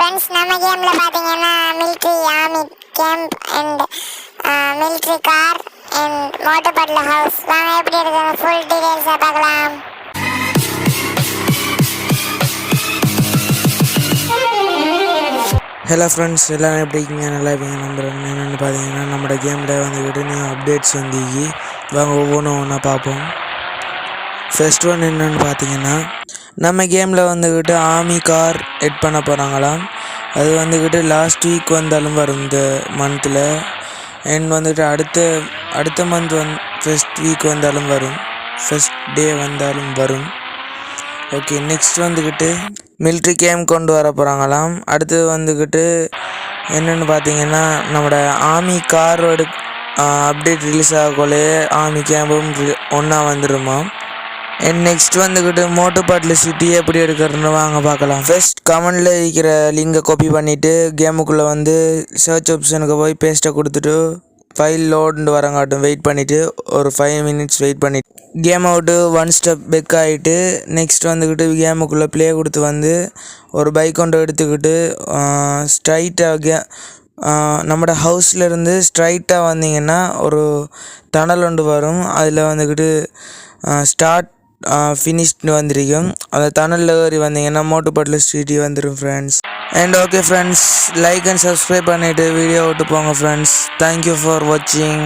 Friends நம்ம கேம்ல பாத்தீங்கன்னா military army camp and military car and motor பட்ல ஹவுஸ் வாங்க எப்படி இருக்குன்னு ஃபுல் டீடைல்ஸை பார்க்கலாம். ஹலோ ஃப்ரெண்ட்ஸ், எல்லோரும் எப்படி இருக்கீங்க? நல்லா இருப்பீங்க நம்புறேன். என்னென்னு பார்த்தீங்கன்னா நம்மளோட கேமில் வந்துக்கிட்டு நியூ அப்டேட்ஸ் வந்துக்கி வாங்க ஒவ்வொன்றும் ஒன்றா பார்ப்போம். ஃபர்ஸ்ட் ஒன் என்னென்னு பார்த்தீங்கன்னா நம்ம கேமில் வந்துக்கிட்டு ஆர்மி கார் எட் பண்ண போகிறாங்களாம். அது வந்துக்கிட்டு லாஸ்ட் வீக் வந்தாலும் வரும் இந்த மந்தில். அண்ட் வந்துக்கிட்டு அடுத்த மந்த் ஃபர்ஸ்ட் வீக் வந்தாலும் வரும், ஃபர்ஸ்ட் டே வந்தாலும் வரும். ஓகே, நெக்ஸ்ட் வந்துக்கிட்டு மிலிட்ரி கேம் கொண்டு வர போகிறாங்களாம். அடுத்தது வந்துக்கிட்டு என்னென்னு பார்த்தீங்கன்னா நம்மளோட ஆர்மி காரோட அப்டேட் ரிலீஸ் ஆகக்குள்ளே ஆர்மி கேம்பும் ஒன்றா வந்துடுமா. அண்ட் நெக்ஸ்ட் வந்துக்கிட்டு மோட்டு பாட்டில் சிட்டி எப்படி எடுக்கிறதுன்னு வாங்க பார்க்கலாம். ஃபர்ஸ்ட் கமெண்டில் இருக்கிற லிங்கை காப்பி பண்ணிவிட்டு கேமுக்குள்ளே வந்து சர்ச் ஆப்ஷனுக்கு போய் பேஸ்ட்டை கொடுத்துட்டு ஃபைல் லோடுன்னு வரங்காட்டும் வெயிட் பண்ணிவிட்டு ஒரு 5 minutes வெயிட் பண்ணிவிட்டு கேம் அவுட்டு 1 step பெக் ஆகிட்டு நெக்ஸ்ட் வந்துக்கிட்டு கேமுக்குள்ளே ப்ளே கொடுத்து வந்து ஒரு பைக் கொண்டு எடுத்துக்கிட்டு ஸ்ட்ரைட்டாக நம்மளோட ஹவுஸ்லேருந்து ஸ்ட்ரைட்டாக வந்தீங்கன்னா ஒரு டனல் ஒன்று வரும். அதில் வந்துக்கிட்டு ஸ்டார்ட் ஃபினிஷ்னு வந்திருக்கும். அந்த டனலில் ஏறி வந்தீங்கன்னா மோட்டு பாட்டில் ஸ்ட்ரீட் வந்துடும் friends. And okay friends, like and subscribe பண்ணிவிட்டு வீடியோ விட்டு போங்க ஃப்ரெண்ட்ஸ். தேங்க்யூ ஃபார் வாட்சிங்.